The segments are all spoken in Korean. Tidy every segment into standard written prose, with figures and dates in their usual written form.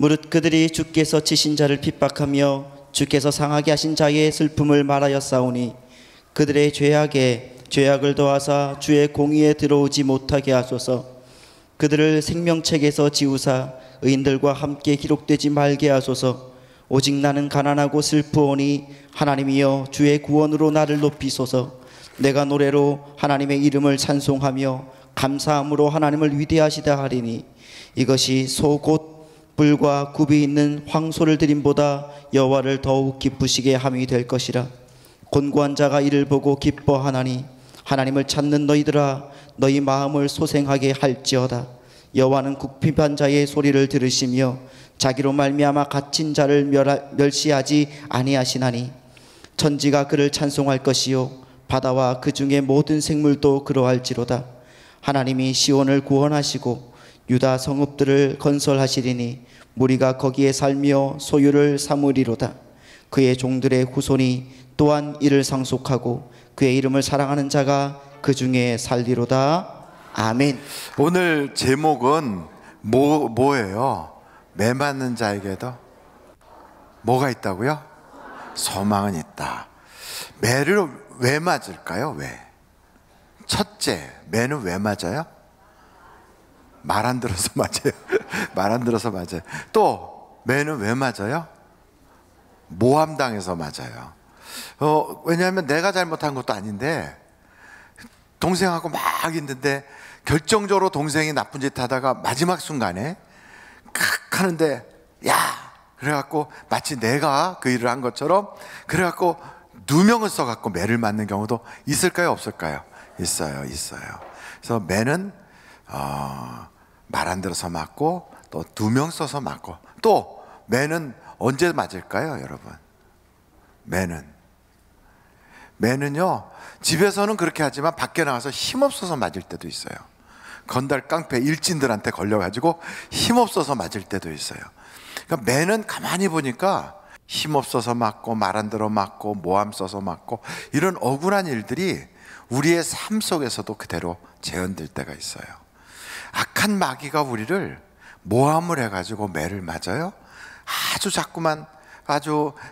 무릇 그들이 주께서 치신 자를 핍박하며 주께서 상하게 하신 자의 슬픔을 말하였사오니 그들의 죄악에 죄악을 더하사 주의 공의에 들어오지 못하게 하소서. 그들을 생명책에서 지우사 의인들과 함께 기록되지 말게 하소서. 오직 나는 가난하고 슬프오니 하나님이여 주의 구원으로 나를 높이소서. 내가 노래로 하나님의 이름을 찬송하며 감사함으로 하나님을 위대하시다 하리니 이것이 소 곧 불과 굽이 있는 황소를 드림보다 여호와를 더욱 기쁘시게 함이 될 것이라. 곤고한 자가 이를 보고 기뻐하나니 하나님을 찾는 너희들아 너희 마음을 소생하게 할지어다. 여호와는 궁핍한 자의 소리를 들으시며 자기로 말미암아 갇힌 자를 멸시하지 아니하시나니 천지가 그를 찬송할 것이요 바다와 그 중에 모든 생물도 그러할지로다. 하나님이 시온을 구원하시고 유다 성읍들을 건설하시리니 무리가 거기에 살며 소유를 삼으리로다. 그의 종들의 후손이 또한 이를 상속하고 그의 이름을 사랑하는 자가 그 중에 살리로다. 아멘. 오늘 제목은 뭐예요? 매 맞는 자에게도 뭐가 있다고요? 소망은 있다. 매를 왜 맞을까요? 왜? 첫째, 매는 왜 맞아요? 말 안 들어서 맞아요. 말 안 들어서 맞아요. 또 매는 왜 맞아요? 모함당해서 맞아요. 왜냐하면 내가 잘못한 것도 아닌데 동생하고 막 있는데 결정적으로 동생이 나쁜 짓 하다가 마지막 순간에 칵 하는데 야! 그래갖고 마치 내가 그 일을 한 것처럼 그래갖고 누명을 써갖고 매를 맞는 경우도 있을까요? 없을까요? 있어요. 그래서 매는 말 안 들어서 맞고 또 누명 써서 맞고 또 매는 언제 맞을까요, 여러분? 매는요 집에서는 그렇게 하지만 밖에 나가서 힘없어서 맞을 때도 있어요. 건달 깡패 일진들한테 걸려가지고 힘없어서 맞을 때도 있어요. 그러니까 매는 가만히 보니까 힘없어서 맞고 말 안 들어 맞고 모함 써서 맞고 이런 억울한 일들이 우리의 삶 속에서도 그대로 재현될 때가 있어요. 악한 마귀가 우리를 모함을 해가지고 매를 맞아요. 아주 자꾸만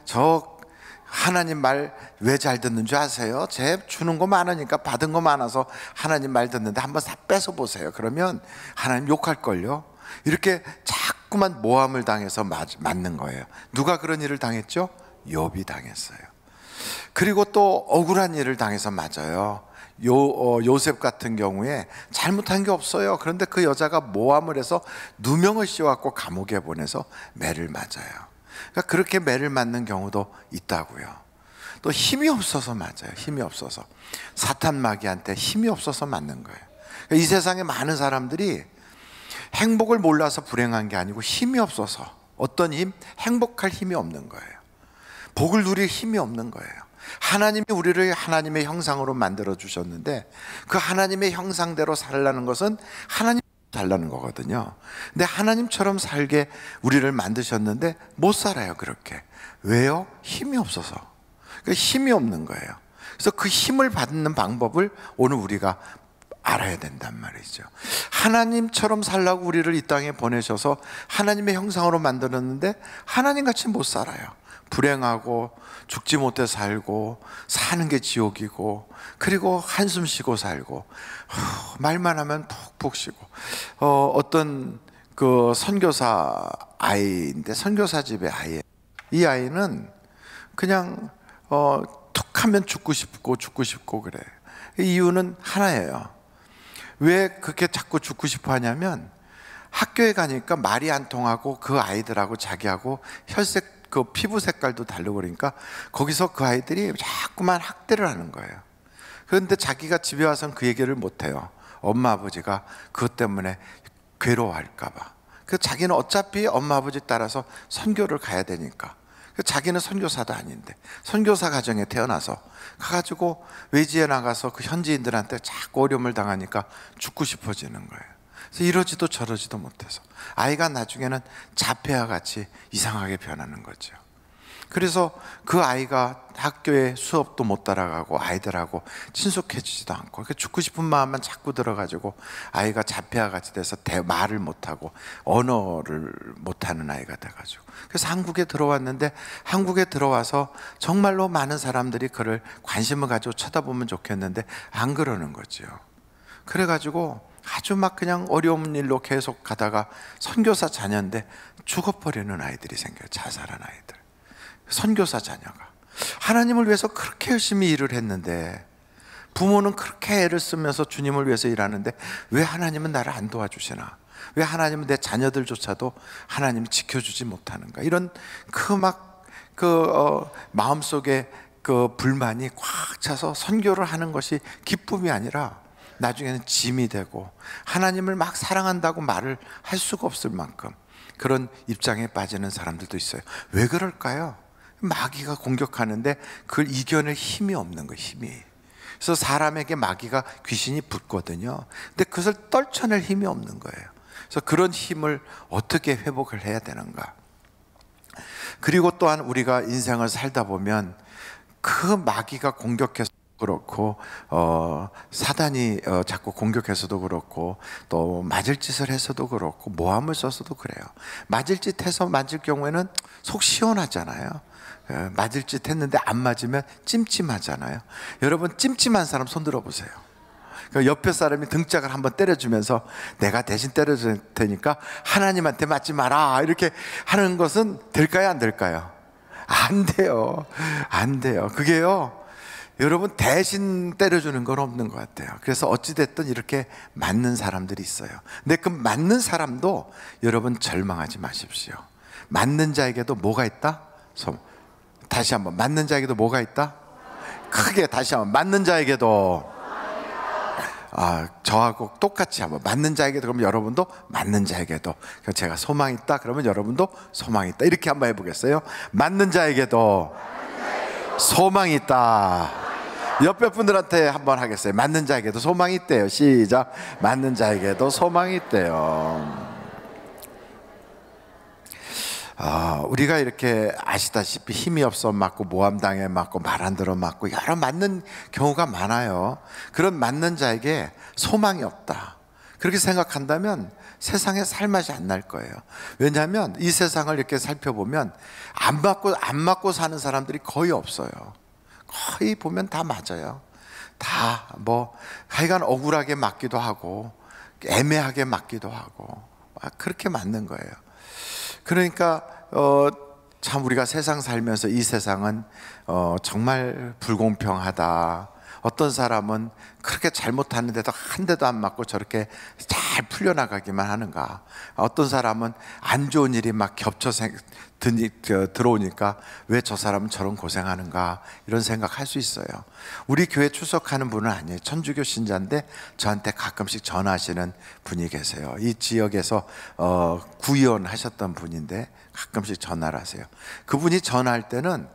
저 하나님 말 왜 잘 듣는 줄 아세요? 제 주는 거 많으니까 받은 거 많아서 하나님 말 듣는데 한번 다 뺏어 보세요. 그러면 하나님 욕할걸요. 이렇게 자꾸만 모함을 당해서 맞는 거예요. 누가 그런 일을 당했죠? 욥이 당했어요. 그리고 또 억울한 일을 당해서 맞아요. 요셉 같은 경우에 잘못한 게 없어요. 그런데 그 여자가 모함을 해서 누명을 씌워갖고 감옥에 보내서 매를 맞아요. 그러니까 그렇게 매를 맞는 경우도 있다고요. 또 힘이 없어서 맞아요. 힘이 없어서 사탄 마귀한테 힘이 없어서 맞는 거예요. 그러니까 이 세상에 많은 사람들이 행복을 몰라서 불행한 게 아니고 힘이 없어서 어떤 힘? 행복할 힘이 없는 거예요. 복을 누릴 힘이 없는 거예요. 하나님이 우리를 하나님의 형상으로 만들어 주셨는데 그 하나님의 형상대로 살라는 것은 하나님 달라는 거거든요. 근데 하나님처럼 살게 우리를 만드셨는데 못 살아요. 그렇게. 왜요? 힘이 없어서. 그러니까 힘이 없는 거예요. 그래서 그 힘을 받는 방법을 오늘 우리가 알아야 된단 말이죠. 하나님처럼 살라고 우리를 이 땅에 보내셔서 하나님의 형상으로 만들었는데 하나님같이 못 살아요. 불행하고 죽지 못해 살고 사는 게 지옥이고 그리고 한숨 쉬고 살고 말만 하면 푹푹 쉬고 어떤 그 선교사 아이인데 선교사 집의 아이예요. 이 아이는 그냥 툭 하면 죽고 싶고 그래요. 이유는 하나예요. 왜 그렇게 자꾸 죽고 싶어 하냐면 학교에 가니까 말이 안 통하고 그 아이들하고 자기하고 혈색 그 피부 색깔도 다르고 그러니까 거기서 그 아이들이 자꾸만 학대를 하는 거예요. 그런데 자기가 집에 와서는 그 얘기를 못해요. 엄마 아버지가 그것 때문에 괴로워할까 봐. 그래서 자기는 어차피 엄마 아버지 따라서 선교를 가야 되니까. 자기는 선교사도 아닌데 선교사 가정에 태어나서 가가지고 외지에 나가서 그 현지인들한테 자꾸 어려움을 당하니까 죽고 싶어지는 거예요. 그래서 이러지도 저러지도 못해서 아이가 나중에는 자폐와 같이 이상하게 변하는 거죠. 그래서 그 아이가 학교에 수업도 못 따라가고 아이들하고 친숙해지지도 않고 죽고 싶은 마음만 자꾸 들어가지고 아이가 자폐아 같이 돼서 말을 못하고 언어를 못하는 아이가 돼가지고, 그래서 한국에 들어왔는데, 한국에 들어와서 정말로 많은 사람들이 그를 관심을 가지고 쳐다보면 좋겠는데 안 그러는 거죠. 그래가지고 아주 막 그냥 어려운 일로 계속 가다가 선교사 자녀인데 죽어버리는 아이들이 생겨요. 자살한 아이들. 선교사 자녀가 하나님을 위해서 그렇게 열심히 일을 했는데, 부모는 그렇게 애를 쓰면서 주님을 위해서 일하는데 왜 하나님은 나를 안 도와주시나, 왜 하나님은 내 자녀들조차도 하나님이 지켜주지 못하는가, 이런 마음속에 그 불만이 꽉 차서 선교를 하는 것이 기쁨이 아니라 나중에는 짐이 되고 하나님을 막 사랑한다고 말을 할 수가 없을 만큼 그런 입장에 빠지는 사람들도 있어요. 왜 그럴까요? 마귀가 공격하는데 그걸 이겨낼 힘이 없는 거예요. 힘이. 그래서 사람에게 마귀가, 귀신이 붙거든요. 근데 그것을 떨쳐낼 힘이 없는 거예요. 그래서 그런 힘을 어떻게 회복을 해야 되는가. 그리고 또한 우리가 인생을 살다 보면 그 마귀가 공격해서 그렇고 사단이 자꾸 공격해서도 그렇고, 또 맞을 짓을 해서도 그렇고, 모함을 써서도 그래요. 맞을 짓 해서 맞을 경우에는 속 시원하잖아요. 맞을 짓 했는데 안 맞으면 찜찜하잖아요. 여러분, 찜찜한 사람 손 들어보세요. 옆에 사람이 등짝을 한번 때려주면서 내가 대신 때려줄 테니까 하나님한테 맞지 마라, 이렇게 하는 것은 될까요, 안 될까요? 안 돼요. 안 돼요. 그게요, 여러분, 대신 때려주는 건 없는 것 같아요. 그래서 어찌됐든 이렇게 맞는 사람들이 있어요. 근데 그 맞는 사람도 여러분 절망하지 마십시오. 맞는 자에게도 뭐가 있다? 다시 한번, 맞는 자에게도 뭐가 있다? 크게 다시 한번, 맞는 자에게도, 저하고 똑같이 한번, 맞는 자에게도, 그러면 여러분도 맞는 자에게도, 제가 소망이 있다 그러면 여러분도 소망이 있다, 이렇게 한번 해보겠어요? 맞는 자에게도 소망이 있다. 옆에 분들한테 한번 하겠어요. 맞는 자에게도 소망이 있대요. 시작. 맞는 자에게도 소망이 있대요. 우리가 이렇게 아시다시피 힘이 없어 맞고, 모함당해 맞고, 말 안 들어 맞고, 여러 맞는 경우가 많아요. 그런 맞는 자에게 소망이 없다, 그렇게 생각한다면 세상에 살맛이 안 날 거예요. 왜냐하면 이 세상을 이렇게 살펴보면 안 맞고 사는 사람들이 거의 없어요. 거의 보면 다 맞아요. 다 하여간 억울하게 맞기도 하고 애매하게 맞기도 하고 그렇게 맞는 거예요. 그러니까 참 우리가 세상 살면서 이 세상은 정말 불공평하다. 어떤 사람은 그렇게 잘못하는데도 한 대도 안 맞고 저렇게 잘 풀려나가기만 하는가. 어떤 사람은 안 좋은 일이 막 겹쳐 들어오니까 왜 저 사람은 저런 고생하는가, 이런 생각할 수 있어요. 우리 교회 출석하는 분은 아니에요. 천주교 신자인데 저한테 가끔씩 전화하시는 분이 계세요. 이 지역에서 구의원 하셨던 분인데 가끔씩 전화를 하세요. 그분이 전화할 때는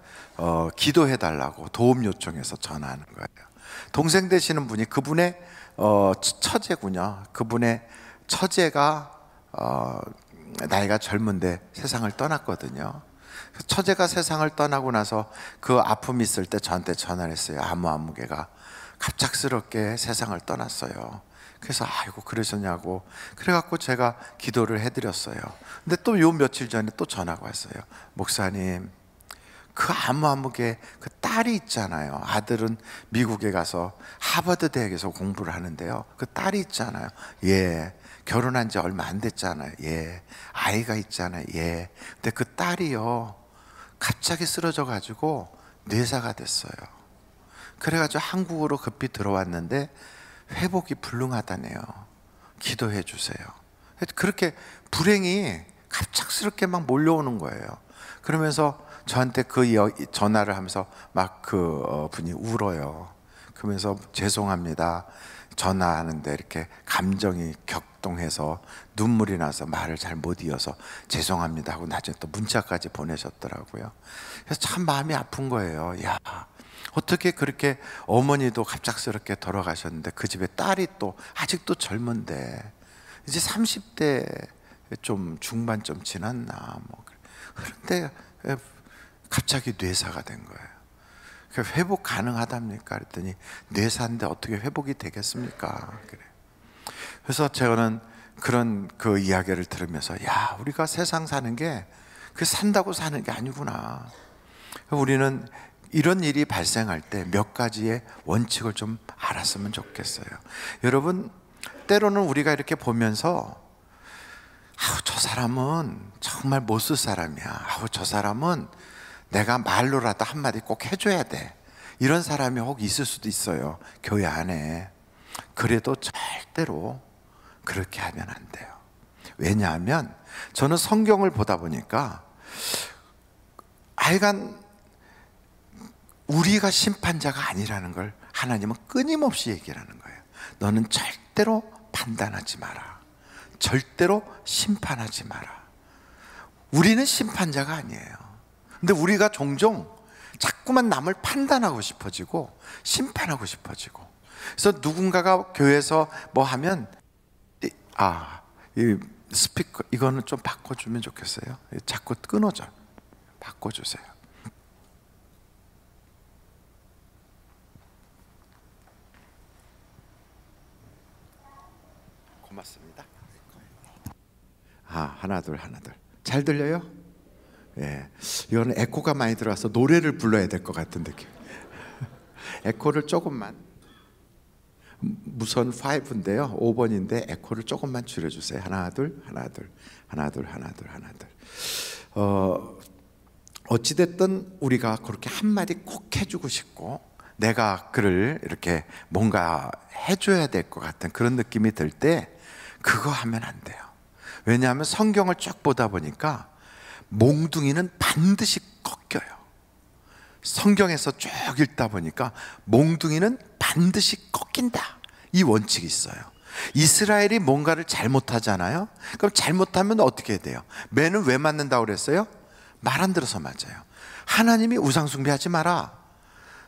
기도해달라고 도움 요청해서 전화하는 거예요. 동생 되시는 분이, 그분의 처제군요. 그분의 처제가 나이가 젊은데 세상을 떠났거든요. 처제가 세상을 떠나고 나서 그 아픔이 있을 때 저한테 전화를 했어요. 아무개가 갑작스럽게 세상을 떠났어요. 그래서 아이고 그러셨냐고, 그래갖고 제가 기도를 해드렸어요. 근데 또 요 며칠 전에 또 전화가 왔어요. 목사님, 그 아무개 그 딸이 있잖아요. 아들은 미국에 가서 하버드 대학에서 공부를 하는데요. 그 딸이 있잖아요. 예. 결혼한 지 얼마 안 됐잖아요. 예. 아이가 있잖아요. 예. 근데 그 딸이요, 갑자기 쓰러져 가지고 뇌사가 됐어요. 그래가지고 한국으로 급히 들어왔는데 회복이 불능하다네요. 기도해 주세요. 그렇게 불행이 갑작스럽게 막 몰려오는 거예요. 그러면서 저한테 전화를 하면서 막 분이 울어요. 그러면서 죄송합니다. 전화하는데 이렇게 감정이 격동해서 눈물이 나서 말을 잘 못 이어서 죄송합니다 하고 나중에 또 문자까지 보내셨더라고요. 그래서 참 마음이 아픈 거예요. 야, 어떻게 그렇게 어머니도 갑작스럽게 돌아가셨는데 그 집에 딸이 또 아직도 젊은데 이제 30대 좀 중반 좀 지났나 그런데 갑자기 뇌사가 된 거예요. 회복 가능하답니까? 그랬더니 뇌사인데 어떻게 회복이 되겠습니까? 그래. 그래서 저는 그런 그 이야기를 들으면서, 야, 우리가 세상 사는 게 그 산다고 사는 게 아니구나. 우리는 이런 일이 발생할 때 몇 가지의 원칙을 좀 알았으면 좋겠어요. 여러분, 때로는 우리가 이렇게 보면서, 아우, 저 사람은 정말 못 쓸 사람이야. 아우, 저 사람은 내가 말로라도 한마디 꼭 해줘야 돼. 이런 사람이 혹 있을 수도 있어요, 교회 안에. 그래도 절대로 그렇게 하면 안 돼요. 왜냐하면 저는 성경을 보다 보니까 하여간 우리가 심판자가 아니라는 걸 하나님은 끊임없이 얘기를 하는 거예요. 너는 절대로 판단하지 마라. 절대로 심판하지 마라. 우리는 심판자가 아니에요. 근데 우리가 종종 자꾸만 남을 판단하고 싶어지고 심판하고 싶어지고, 그래서 누군가가 교회에서 뭐 하면, 이 스피커 이거는 좀 바꿔주면 좋겠어요. 자꾸 끊어져. 바꿔주세요. 고맙습니다. 하나 둘. 잘 들려요? 예, 이거는 에코가 많이 들어와서 노래를 불러야 될 것 같은 느낌. 에코를 조금만, 무선 5인데요 5번인데 에코를 조금만 줄여주세요. 하나 둘. 어찌됐든 우리가 그렇게 한마디 꼭 해주고 싶고, 내가 그를 이렇게 뭔가 해줘야 될 것 같은 그런 느낌이 들 때 그거 하면 안 돼요. 왜냐하면 성경을 쭉 보다 보니까 몽둥이는 반드시 꺾여요. 성경에서 쭉 읽다 보니까 몽둥이는 반드시 꺾인다, 이 원칙이 있어요. 이스라엘이 뭔가를 잘못하잖아요. 그럼 잘못하면 어떻게 돼요? 매는 왜 맞는다고 그랬어요? 말 안 들어서 맞아요. 하나님이 우상 숭배하지 마라,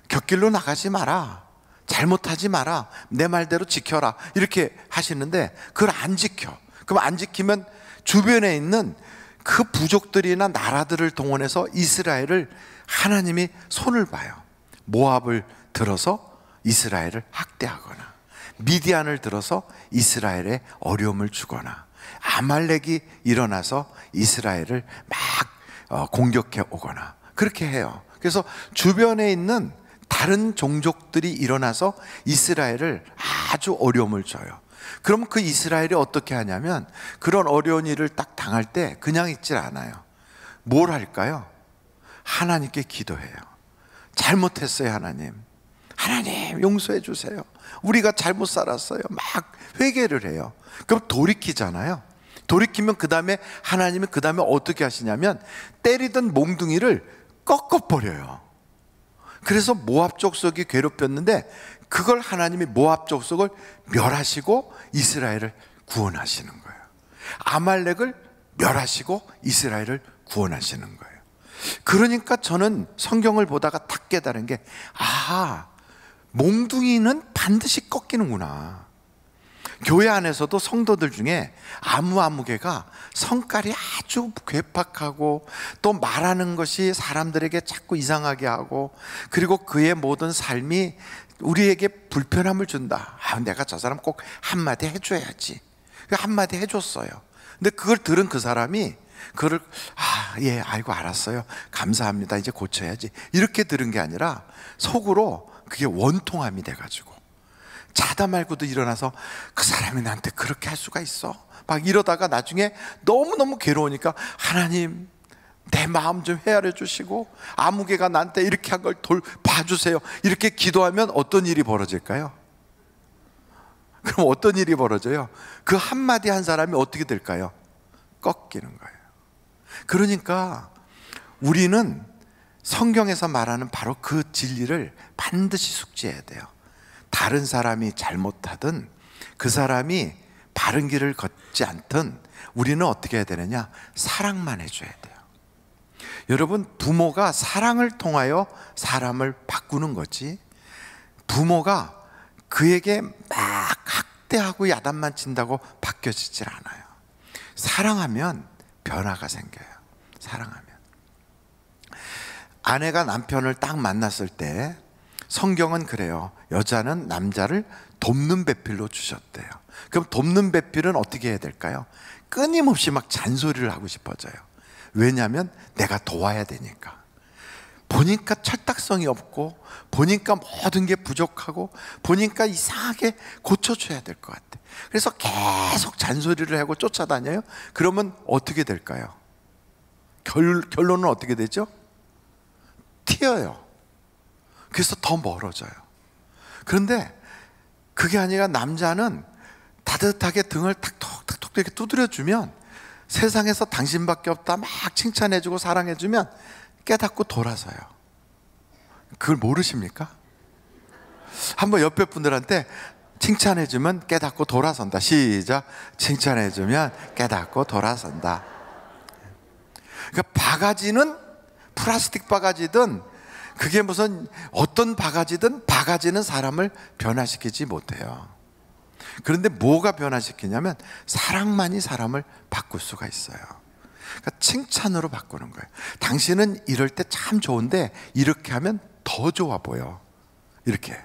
곁길로 나가지 마라, 잘못하지 마라, 내 말대로 지켜라, 이렇게 하시는데 그걸 안 지켜. 그럼 안 지키면 주변에 있는 그 부족들이나 나라들을 동원해서 이스라엘을 하나님이 손을 봐요. 모압을 들어서 이스라엘을 학대하거나, 미디안을 들어서 이스라엘에 어려움을 주거나, 아말렉이 일어나서 이스라엘을 막 공격해 오거나 그렇게 해요. 그래서 주변에 있는 다른 종족들이 일어나서 이스라엘을 아주 어려움을 줘요. 그럼 그 이스라엘이 어떻게 하냐면, 그런 어려운 일을 딱 당할 때 그냥 있질 않아요. 뭘 할까요? 하나님께 기도해요. 잘못했어요, 하나님 용서해 주세요. 우리가 잘못 살았어요. 막 회개를 해요. 그럼 돌이키잖아요. 돌이키면 그 다음에 하나님이 그 다음에 어떻게 하시냐면 때리던 몽둥이를 꺾어버려요. 그래서 모압 족속이 괴롭혔는데 그걸 하나님이 모압 족속을 멸하시고 이스라엘을 구원하시는 거예요. 아말렉을 멸하시고 이스라엘을 구원하시는 거예요. 그러니까 저는 성경을 보다가 딱 깨달은 게, 몽둥이는 반드시 꺾이는구나. 교회 안에서도 성도들 중에 아무개가 성깔이 아주 괴팍하고, 또 말하는 것이 사람들에게 자꾸 이상하게 하고, 그리고 그의 모든 삶이 우리에게 불편함을 준다. 내가 저 사람 꼭 한마디 해줘야지. 한마디 해줬어요. 근데 그걸 들은 그 사람이 그걸 예, 알고 알았어요, 감사합니다, 이제 고쳐야지, 이렇게 들은 게 아니라 속으로 그게 원통함이 돼가지고 자다 말고도 일어나서 그 사람이 나한테 그렇게 할 수가 있어? 막 이러다가 나중에 너무너무 괴로우니까 하나님 내 마음 좀 헤아려 주시고 아무개가 나한테 이렇게 한 걸 봐주세요, 이렇게 기도하면 어떤 일이 벌어질까요? 그럼 어떤 일이 벌어져요? 그 한마디 한 사람이 어떻게 될까요? 꺾이는 거예요. 그러니까 우리는 성경에서 말하는 바로 그 진리를 반드시 숙지해야 돼요. 다른 사람이 잘못하든 그 사람이 바른 길을 걷지 않든 우리는 어떻게 해야 되느냐? 사랑만 해줘야 돼요. 여러분, 부모가 사랑을 통하여 사람을 바꾸는 거지, 부모가 그에게 막 학대하고 야단만 친다고 바뀌어지질 않아요. 사랑하면 변화가 생겨요. 사랑하면. 아내가 남편을 딱 만났을 때 성경은 그래요. 여자는 남자를 돕는 배필로 주셨대요. 그럼 돕는 배필은 어떻게 해야 될까요? 끊임없이 막 잔소리를 하고 싶어져요. 왜냐하면 내가 도와야 되니까. 보니까 철딱성이 없고, 보니까 모든 게 부족하고, 보니까 이상하게 고쳐줘야 될 것 같아. 그래서 계속 잔소리를 하고 쫓아다녀요. 그러면 어떻게 될까요? 결론은 어떻게 되죠? 튀어요. 그래서 더 멀어져요. 그런데 그게 아니라 남자는 따뜻하게 등을 탁톡탁톡 이렇게 두드려주면, 세상에서 당신밖에 없다 막 칭찬해주고 사랑해주면 깨닫고 돌아서요. 그걸 모르십니까? 한번 옆에 분들한테 칭찬해주면 깨닫고 돌아선다. 시작. 칭찬해주면 깨닫고 돌아선다. 그러니까 바가지는 플라스틱 바가지든 그게 무슨 어떤 바가지든 바가지는 사람을 변화시키지 못해요. 그런데 뭐가 변화시키냐면 사랑만이 사람을 바꿀 수가 있어요. 그러니까 칭찬으로 바꾸는 거예요. 당신은 이럴 때 참 좋은데 이렇게 하면 더 좋아 보여. 이렇게.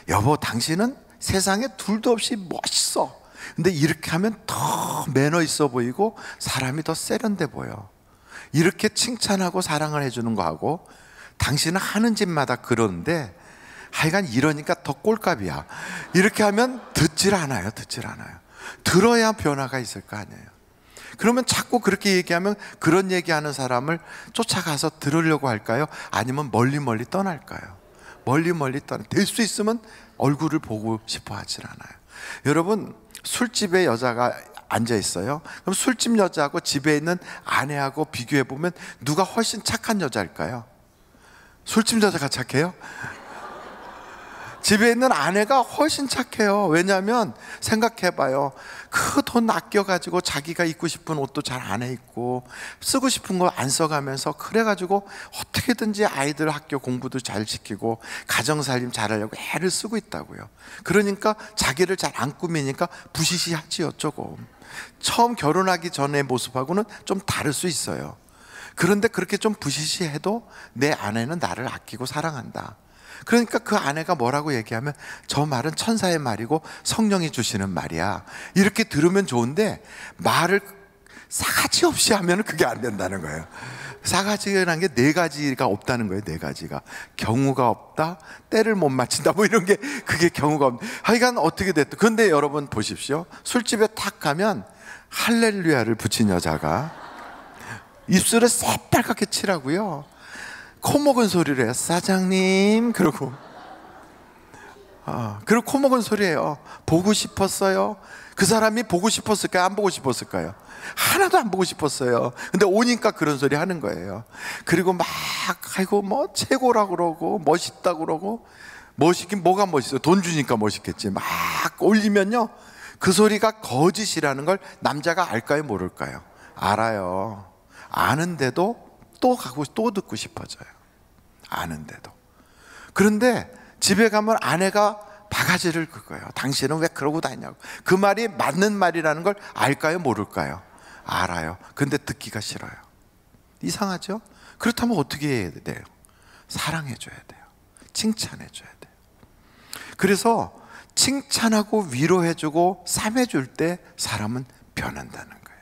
여보, 당신은 세상에 둘도 없이 멋있어. 근데 이렇게 하면 더 매너 있어 보이고 사람이 더 세련돼 보여. 이렇게 칭찬하고 사랑을 해주는 거하고, 당신은 하는 집마다 그러는데 하여간 이러니까 더 꼴값이야. 이렇게 하면 듣질 않아요. 들어야 변화가 있을 거 아니에요. 그러면 자꾸 그렇게 얘기하면 그런 얘기하는 사람을 쫓아가서 들으려고 할까요? 아니면 멀리 떠날까요? 멀리 떠나. 될 수 있으면 얼굴을 보고 싶어 하질 않아요. 여러분, 술집에 여자가 앉아 있어요. 그럼 술집 여자하고 집에 있는 아내하고 비교해 보면 누가 훨씬 착한 여자일까요? 술집 여자가 착해요? 집에 있는 아내가 훨씬 착해요. 왜냐하면 생각해봐요. 그 돈 아껴가지고 자기가 입고 싶은 옷도 잘 안 입고 쓰고 싶은 거 안 써가면서 그래가지고 어떻게든지 아이들 학교 공부도 잘 시키고 가정살림 잘하려고 애를 쓰고 있다고요. 그러니까 자기를 잘 안 꾸미니까 부시시하지요. 조금 처음 결혼하기 전의 모습하고는 좀 다를 수 있어요. 그런데 그렇게 좀 부시시해도 내 아내는 나를 아끼고 사랑한다. 그러니까 그 아내가 뭐라고 얘기하면 저 말은 천사의 말이고 성령이 주시는 말이야. 이렇게 들으면 좋은데 말을 싸가지 없이 하면 그게 안 된다는 거예요. 싸가지라는 게 네 가지가 없다는 거예요. 네 가지가. 경우가 없다, 때를 못 맞춘다, 뭐 이런 게 그게 경우가 없다. 하여간 어떻게 됐든. 그런데 여러분 보십시오. 술집에 탁 가면 할렐루야를 붙인 여자가 입술을 새빨갛게 칠하고요, 코 먹은 소리를 해요. 사장님. 그리고 코 먹은 소리예요. 보고 싶었어요. 그 사람이 보고 싶었을까요? 안 보고 싶었을까요? 하나도 안 보고 싶었어요. 근데 오니까 그런 소리 하는 거예요. 그리고 막 아이고 뭐 최고라고 그러고 멋있다고 그러고. 멋있긴 뭐가 멋있어요? 돈 주니까 멋있겠지. 막 올리면요, 그 소리가 거짓이라는 걸 남자가 알까요? 모를까요? 알아요. 아는데도 또 가고 또 듣고 싶어져요. 아는데도. 그런데 집에 가면 아내가 바가지를 긁어요. 당신은 왜 그러고 다니냐고. 그 말이 맞는 말이라는 걸 알까요? 모를까요? 알아요. 근데 듣기가 싫어요. 이상하죠? 그렇다면 어떻게 해야 돼요? 사랑해줘야 돼요. 칭찬해줘야 돼요. 그래서 칭찬하고 위로해주고 싸매줄 때 사람은 변한다는 거예요.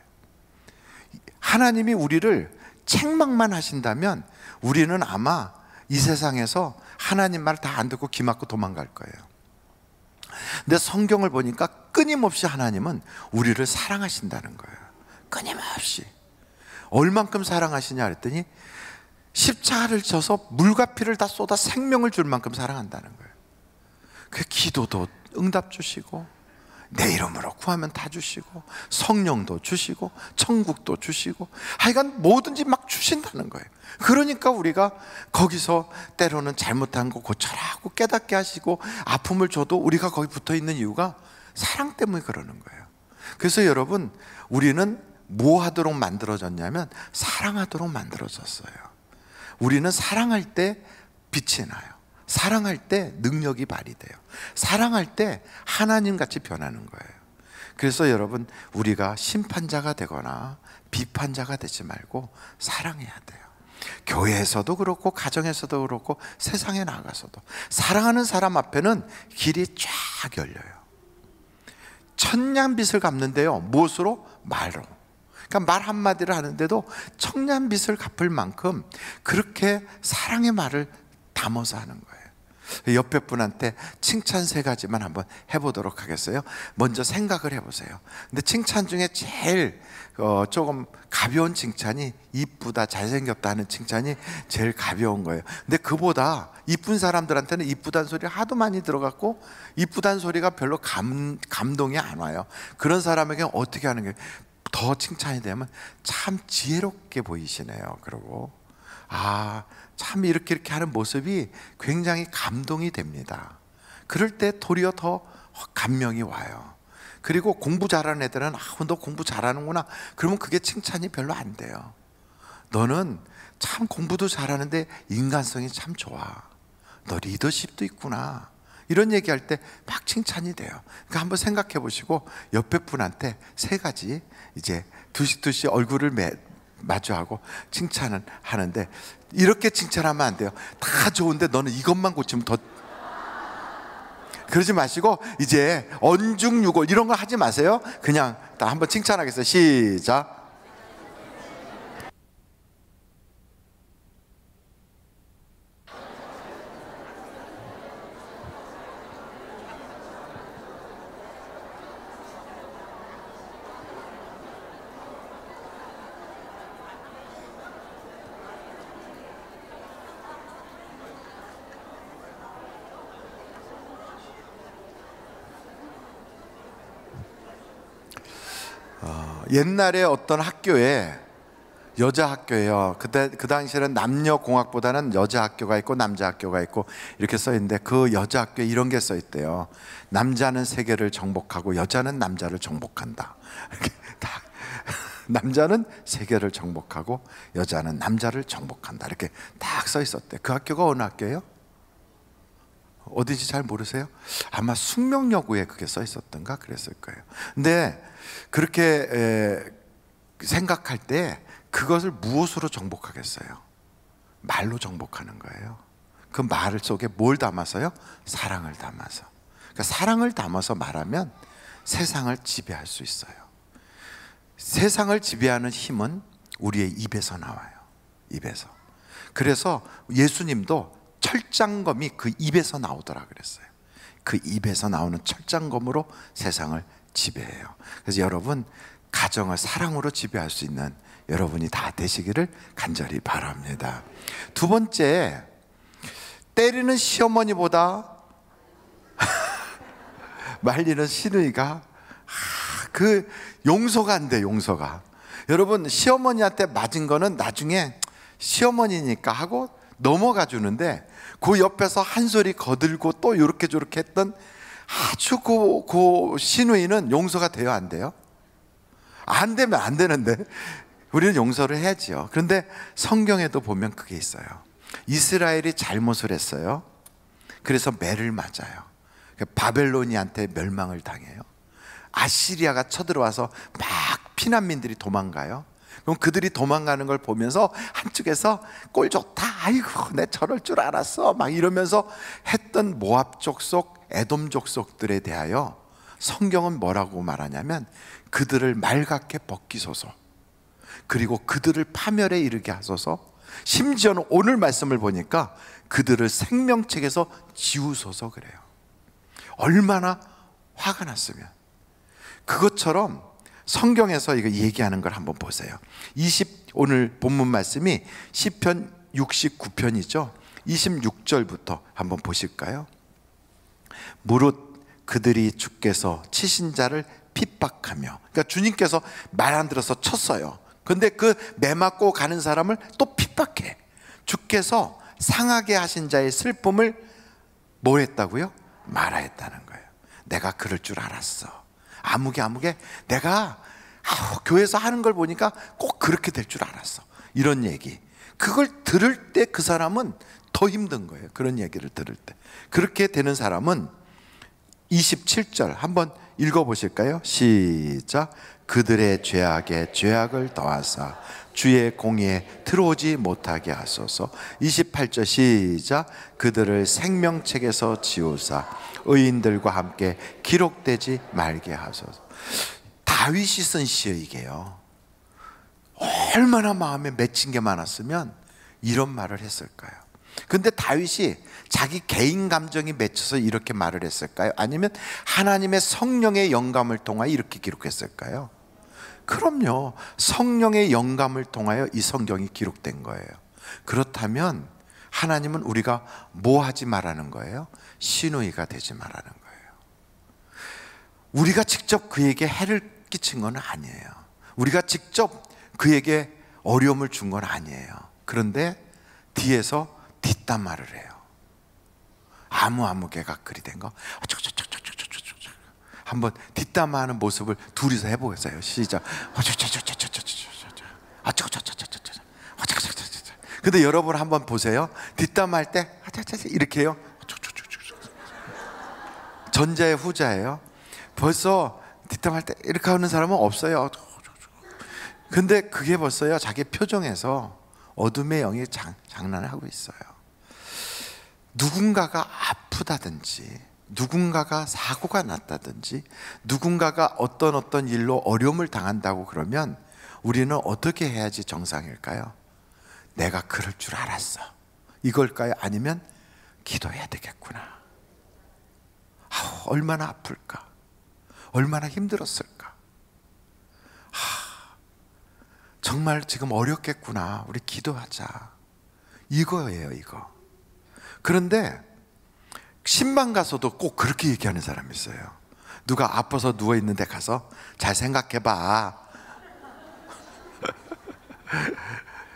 하나님이 우리를 책망만 하신다면 우리는 아마 이 세상에서 하나님 말 다 안 듣고 기 맞고 도망갈 거예요. 근데 성경을 보니까 끊임없이 하나님은 우리를 사랑하신다는 거예요. 끊임없이. 얼만큼 사랑하시냐 그랬더니 십자가를 져서 물과 피를 다 쏟아 생명을 줄 만큼 사랑한다는 거예요. 그 기도도 응답 주시고, 내 이름으로 구하면 다 주시고, 성령도 주시고, 천국도 주시고, 하여간 뭐든지 막 주신다는 거예요. 그러니까 우리가 거기서 때로는 잘못한 거 고쳐라고 깨닫게 하시고 아픔을 줘도 우리가 거기 붙어 있는 이유가 사랑 때문에 그러는 거예요. 그래서 여러분, 우리는 뭐 하도록 만들어졌냐면 사랑하도록 만들어졌어요. 우리는 사랑할 때 빛이 나요. 사랑할 때 능력이 발휘돼요. 사랑할 때 하나님같이 변하는 거예요. 그래서 여러분, 우리가 심판자가 되거나 비판자가 되지 말고 사랑해야 돼요. 교회에서도 그렇고 가정에서도 그렇고 세상에 나가서도 사랑하는 사람 앞에는 길이 쫙 열려요. 천냥빚을 갚는데요, 무엇으로? 말로. 그러니까 말 한마디를 하는데도 천냥빚을 갚을 만큼 그렇게 사랑의 말을 담아서 하는 거예요. 옆에 분한테 칭찬 3가지만 한번 해보도록 하겠어요. 먼저 생각을 해보세요. 근데 칭찬 중에 제일 조금 가벼운 칭찬이 이쁘다, 잘생겼다 하는 칭찬이 제일 가벼운 거예요. 근데 그보다 이쁜 사람들한테는 이쁘다는 소리 하도 많이 들어갔고 이쁘다는 소리가 별로 감동이 안 와요. 그런 사람에게 어떻게 하는 게 더 칭찬이 되면 참 지혜롭게 보이시네요. 그러고 참 이렇게 하는 모습이 굉장히 감동이 됩니다. 그럴 때 도리어 더 감명이 와요. 그리고 공부 잘하는 애들은 너 공부 잘하는구나, 그러면 그게 칭찬이 별로 안 돼요. 너는 참 공부도 잘하는데 인간성이 참 좋아, 너 리더십도 있구나, 이런 얘기할 때 막 칭찬이 돼요. 그러니까 한번 생각해 보시고 옆에 분한테 3가지 이제 두씩 얼굴을 마주하고 칭찬을 하는데, 이렇게 칭찬하면 안 돼요. 다 좋은데 너는 이것만 고치면 더, 그러지 마시고 이제 언중유골 이런 거 하지 마세요. 그냥 딱 한번 칭찬하겠어요. 시작. 옛날에 어떤 학교에, 여자 학교예요. 그 당시에는 남녀 공학보다는 여자 학교가 있고 남자 학교가 있고 이렇게 써 있는데, 그 여자 학교에 이런 게 써 있대요. 남자는 세계를 정복하고 여자는 남자를 정복한다. 이렇게 딱 남자는 세계를 정복하고 여자는 남자를 정복한다, 이렇게 딱 써 있었대. 그 학교가 어느 학교예요? 어딘지 잘 모르세요? 아마 숙명여고에 그게 써 있었던가 그랬을 거예요. 근데 그렇게 생각할 때 그것을 무엇으로 정복하겠어요? 말로 정복하는 거예요. 그 말 속에 뭘 담아서요? 사랑을 담아서. 그러니까 사랑을 담아서 말하면 세상을 지배할 수 있어요. 세상을 지배하는 힘은 우리의 입에서 나와요. 입에서. 그래서 예수님도 철장검이 그 입에서 나오더라 그랬어요. 그 입에서 나오는 철장검으로 세상을 지배해요. 그래서 여러분, 가정을 사랑으로 지배할 수 있는 여러분이 다 되시기를 간절히 바랍니다. 2번째, 때리는 시어머니보다 말리는 시누이가 그 용서가 안 돼. 용서가. 여러분, 시어머니한테 맞은 거는 나중에 시어머니니까 하고 넘어가 주는데, 그 옆에서 한 소리 거들고 또 이렇게 저렇게 했던 아주 그 시누이는 용서가 돼요, 안 돼요? 안 되면 안 되는데 우리는 용서를 해야지요. 그런데 성경에도 보면 그게 있어요. 이스라엘이 잘못을 했어요. 그래서 매를 맞아요. 바벨로니한테 멸망을 당해요. 아시리아가 쳐들어와서 막 피난민들이 도망가요. 그럼 그들이 도망가는 걸 보면서 한쪽에서 꼴 좋다, 아이고 내 저럴 줄 알았어, 막 이러면서 했던 모압 족속, 에돔 족속들에 대하여 성경은 뭐라고 말하냐면, 그들을 말갛게 벗기소서, 그리고 그들을 파멸에 이르게 하소서, 심지어는 오늘 말씀을 보니까 그들을 생명책에서 지우소서 그래요. 얼마나 화가 났으면. 그것처럼 성경에서 이거 얘기하는 걸 한번 보세요. 오늘 본문 말씀이 시편 69편이죠. 26절부터 한번 보실까요? 무릇 그들이 주께서 치신 자를 핍박하며, 그러니까 주님께서 말 안 들어서 쳤어요. 근데 그 매 맞고 가는 사람을 또 핍박해. 주께서 상하게 하신 자의 슬픔을 뭐 했다고요? 말하였다는 거예요. 내가 그럴 줄 알았어. 아무개 내가 교회에서 하는 걸 보니까 꼭 그렇게 될 줄 알았어, 이런 얘기. 그걸 들을 때 그 사람은 더 힘든 거예요. 그런 얘기를 들을 때. 그렇게 되는 사람은 27절 한번 읽어보실까요? 시작. 그들의 죄악에 죄악을 더하사 주의 공의에 들어오지 못하게 하소서. 28절 시작. 그들을 생명책에서 지우사 의인들과 함께 기록되지 말게 하소서. 다윗이 쓴 시예요 이게요. 얼마나 마음에 맺힌 게 많았으면 이런 말을 했을까요? 근데 다윗이 자기 개인 감정이 맺혀서 이렇게 말을 했을까요? 아니면 하나님의 성령의 영감을 통하여 이렇게 기록했을까요? 그럼요, 성령의 영감을 통하여 이 성경이 기록된 거예요. 그렇다면 하나님은 우리가 뭐 하지 말라는 거예요? 시누이가 되지 말라는 거예요. 우리가 직접 그에게 해를 끼친 건 아니에요. 우리가 직접 그에게 어려움을 준 건 아니에요. 그런데 뒤에서 뒷담화를 해요. 아무개가 그리 된 거. 한번 뒷담화하는 모습을 둘이서 해보겠어요. 시작. 근데 여러분 한번 보세요. 뒷담화할 때 이렇게 해요. 전자의 후자예요. 벌써 뒷담화할 때 이렇게 하는 사람은 없어요. 근데 그게 벌써요, 자기 표정에서 어둠의 영이 장난을 하고 있어요. 누군가가 아프다든지, 누군가가 사고가 났다든지, 누군가가 어떤 일로 어려움을 당한다고 그러면 우리는 어떻게 해야지 정상일까요? 내가 그럴 줄 알았어, 이걸까요? 아니면 기도해야 되겠구나. 얼마나 아플까, 얼마나 힘들었을까, 정말 지금 어렵겠구나, 우리 기도하자, 이거예요, 이거. 그런데 신방 가서도 꼭 그렇게 얘기하는 사람이 있어요. 누가 아파서 누워있는데 가서 잘 생각해봐.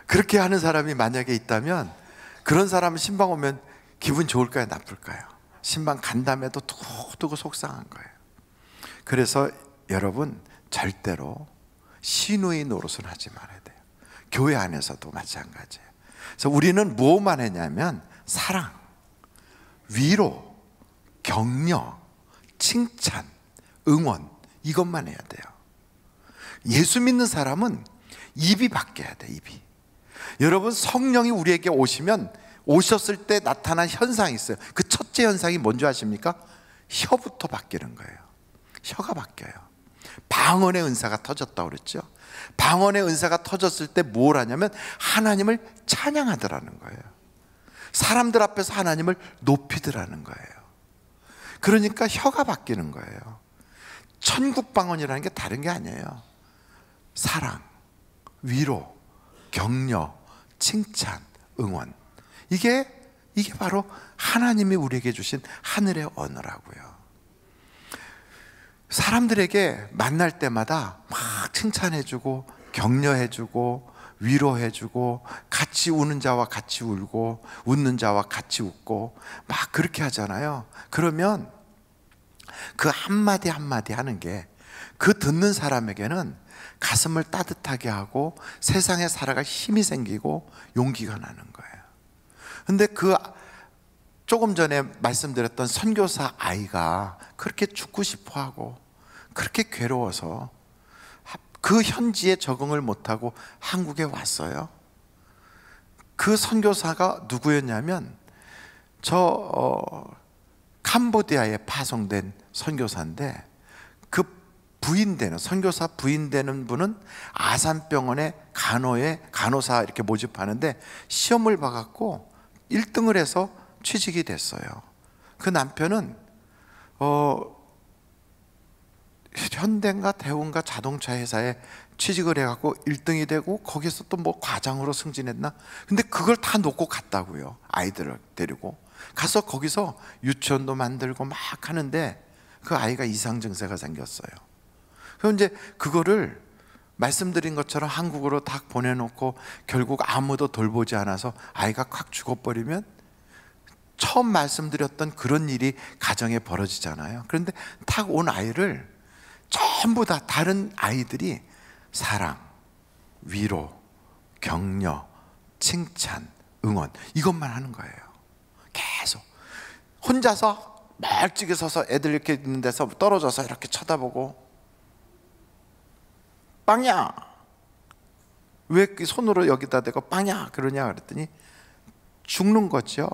그렇게 하는 사람이 만약에 있다면 그런 사람은 신방 오면 기분 좋을까요, 나쁠까요? 신방 간다음에도 두고두고 속상한 거예요. 그래서 여러분, 절대로 시누이 노릇은 하지 말아야 돼요. 교회 안에서도 마찬가지예요. 그래서 우리는 뭐만 했냐면 사랑, 위로, 격려, 칭찬, 응원, 이것만 해야 돼요. 예수 믿는 사람은 입이 바뀌어야 돼, 입이. 여러분, 성령이 우리에게 오셨을 때 나타난 현상이 있어요. 그 첫째 현상이 뭔지 아십니까? 혀부터 바뀌는 거예요. 혀가 바뀌어요. 방언의 은사가 터졌다고 그랬죠. 방언의 은사가 터졌을 때 뭘 하냐면 하나님을 찬양하더라는 거예요. 사람들 앞에서 하나님을 높이더라는 거예요. 그러니까 혀가 바뀌는 거예요. 천국 방언이라는 게 다른 게 아니에요. 사랑, 위로, 격려, 칭찬, 응원, 이게 바로 하나님이 우리에게 주신 하늘의 언어라고요. 사람들에게 만날 때마다 막 칭찬해주고 격려해주고 위로해주고, 같이 우는 자와 같이 울고 웃는 자와 같이 웃고 막 그렇게 하잖아요. 그러면 그 한마디 한마디 하는 게 그 듣는 사람에게는 가슴을 따뜻하게 하고 세상에 살아갈 힘이 생기고 용기가 나는 거예요. 근데 그 조금 전에 말씀드렸던 선교사 아이가 그렇게 죽고 싶어하고 그렇게 괴로워서 그 현지에 적응을 못하고 한국에 왔어요. 그 선교사가 누구였냐면 캄보디아에 파송된 선교사인데, 그 선교사 부인되는 분은 아산병원의 간호사 이렇게 모집하는데 시험을 봐갖고 1등을 해서 취직이 됐어요. 그 남편은 현대인가 대우인가 자동차 회사에 취직을 해갖고 1등이 되고 거기서 또 뭐 과장으로 승진했나? 근데 그걸 다 놓고 갔다고요. 아이들을 데리고 가서 거기서 유치원도 만들고 막 하는데 그 아이가 이상 증세가 생겼어요. 그럼 이제 그거를 말씀드린 것처럼 한국으로 딱 보내놓고 결국 아무도 돌보지 않아서 아이가 콱 죽어버리면 처음 말씀드렸던 그런 일이 가정에 벌어지잖아요. 그런데 딱 온 아이를 전부 다 다른 아이들이 사랑, 위로, 격려, 칭찬, 응원, 이것만 하는 거예요. 계속 혼자서 멀찍이 서서 애들 이렇게 있는 데서 떨어져서 이렇게 쳐다보고, 빵야, 왜 손으로 여기다 대고 빵야 그러냐 그랬더니 죽는 거죠.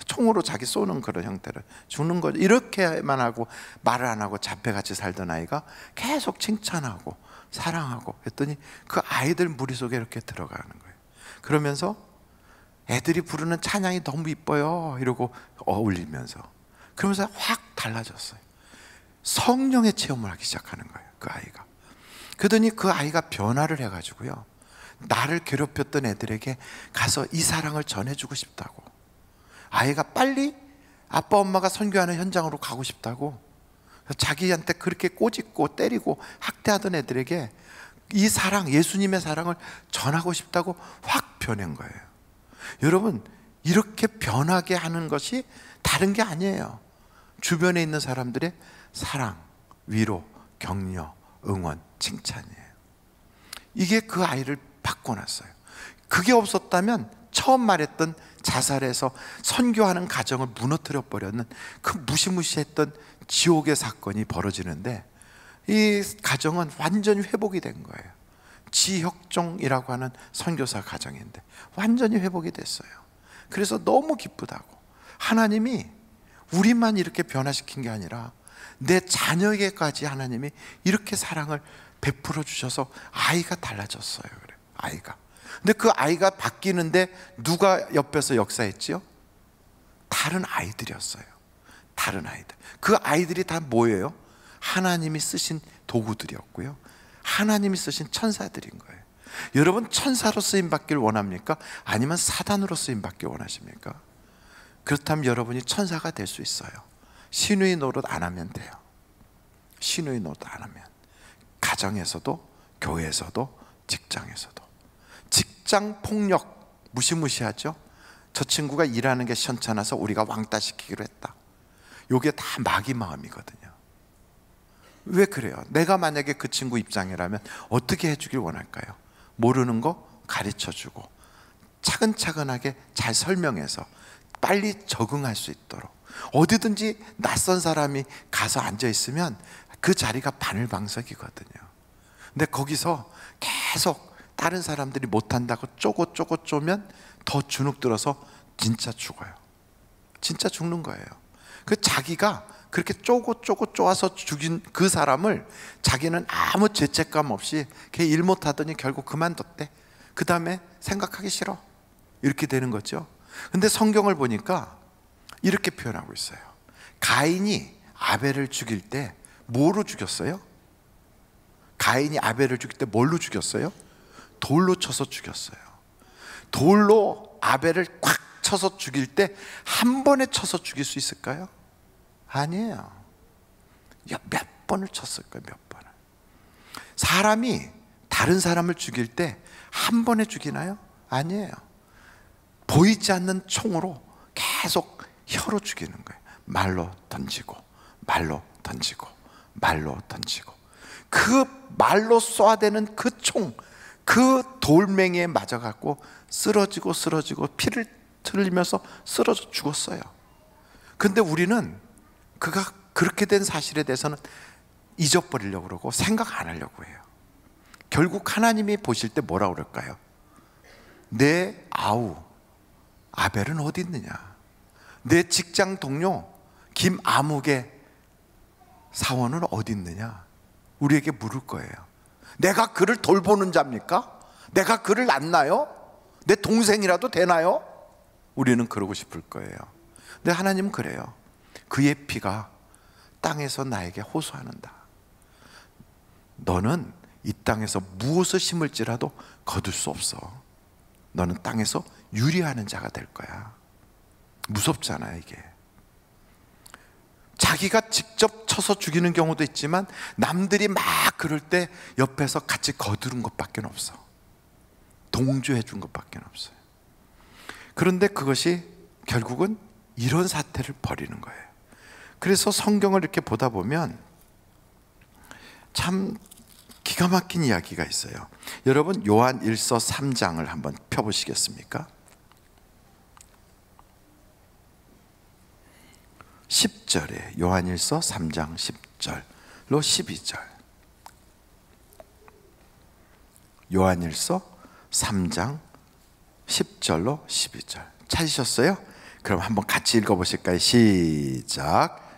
총으로 자기 쏘는 그런 형태를 죽는 거죠. 이렇게만 하고 말을 안 하고 잡혀같이 살던 아이가 계속 칭찬하고 사랑하고 했더니 그 아이들 무리 속에 이렇게 들어가는 거예요. 그러면서 애들이 부르는 찬양이 너무 이뻐요 이러고 어울리면서, 그러면서 확 달라졌어요. 성령의 체험을 하기 시작하는 거예요, 그 아이가. 그러더니 그 아이가 변화를 해가지고요, 나를 괴롭혔던 애들에게 가서 이 사랑을 전해주고 싶다고, 아이가 빨리 아빠 엄마가 선교하는 현장으로 가고 싶다고, 자기한테 그렇게 꼬집고 때리고 학대하던 애들에게 이 사랑, 예수님의 사랑을 전하고 싶다고 확 변한 거예요. 여러분, 이렇게 변하게 하는 것이 다른 게 아니에요. 주변에 있는 사람들의 사랑, 위로, 격려, 응원, 칭찬이에요. 이게 그 아이를 바꿔놨어요. 그게 없었다면 처음 말했던 자살해서 선교하는 가정을 무너뜨려 버렸는 그 무시무시했던 지옥의 사건이 벌어지는데, 이 가정은 완전히 회복이 된 거예요. 지혁종이라고 하는 선교사 가정인데 완전히 회복이 됐어요. 그래서 너무 기쁘다고, 하나님이 우리만 이렇게 변화시킨 게 아니라 내 자녀에게까지 하나님이 이렇게 사랑을 베풀어 주셔서 아이가 달라졌어요. 그래, 아이가. 근데 그 아이가 바뀌는데 누가 옆에서 역사했지요? 다른 아이들이었어요. 다른 아이들. 그 아이들이 다 뭐예요? 하나님이 쓰신 도구들이었고요, 하나님이 쓰신 천사들인 거예요. 여러분, 천사로 쓰임 받길 원합니까? 아니면 사단으로 쓰임 받길 원하십니까? 그렇다면 여러분이 천사가 될 수 있어요. 신우이 노릇 안 하면 돼요. 신우이 노릇 안 하면. 가정에서도, 교회에서도, 직장에서도. 직장 폭력 무시무시하죠? 저 친구가 일하는 게 시원찮아서 우리가 왕따 시키기로 했다. 이게 다 마귀 마음이거든요. 왜 그래요? 내가 만약에 그 친구 입장이라면 어떻게 해주길 원할까요? 모르는 거 가르쳐주고 차근차근하게 잘 설명해서 빨리 적응할 수 있도록, 어디든지 낯선 사람이 가서 앉아있으면 그 자리가 바늘방석이거든요. 근데 거기서 계속 다른 사람들이 못한다고 쪼고 쪼면 더 주눅 들어서 진짜 죽어요. 진짜 죽는 거예요. 그 자기가 그렇게 쪼고 쪼아서 죽인 그 사람을 자기는 아무 죄책감 없이 걔 일 못하더니 결국 그만뒀대. 그 다음에 생각하기 싫어, 이렇게 되는 거죠. 근데 성경을 보니까 이렇게 표현하고 있어요. 가인이 아벨을 죽일 때 뭐로 죽였어요? 가인이 아벨을 죽일 때 뭘로 죽였어요? 돌로 쳐서 죽였어요. 돌로 아벨을 꽉 쳐서 죽일 때 한 번에 쳐서 죽일 수 있을까요? 아니에요. 몇 번을 쳤을 거예요, 몇 번을. 사람이 다른 사람을 죽일 때 한 번에 죽이나요? 아니에요. 보이지 않는 총으로 계속 혀로 죽이는 거예요. 말로 던지고, 말로 던지고, 말로 던지고. 그 말로 쏘아대는 그 총, 그 돌멩이에 맞아갖고 쓰러지고 피를 흘리면서 쓰러져 죽었어요. 근데 우리는 그가 그렇게 된 사실에 대해서는 잊어버리려고 그러고 생각 안 하려고 해요. 결국 하나님이 보실 때 뭐라고 그럴까요? 내 아우 아벨은 어디 있느냐? 내 직장 동료 김아묵의 사원은 어디 있느냐? 우리에게 물을 거예요. 내가 그를 돌보는 자입니까? 내가 그를 낳나요? 내 동생이라도 되나요? 우리는 그러고 싶을 거예요. 근데 하나님은 그래요. 그의 피가 땅에서 나에게 호소하는다. 너는 이 땅에서 무엇을 심을지라도 거둘 수 없어. 너는 땅에서 유리하는 자가 될 거야. 무섭잖아요, 이게. 자기가 직접 쳐서 죽이는 경우도 있지만 남들이 막 그럴 때 옆에서 같이 거두는 것밖에 없어. 동조해 준 것밖에 없어요. 그런데 그것이 결국은 이런 사태를 벌이는 거예요. 그래서 성경을 이렇게 보다 보면 참 기가 막힌 이야기가 있어요. 여러분, 요한 1서 3장을 한번 펴보시겠습니까? 10절에 요한일서 3장 10절로 12절. 요한일서 3장 10절로 12절. 찾으셨어요? 그럼 한번 같이 읽어보실까요? 시작.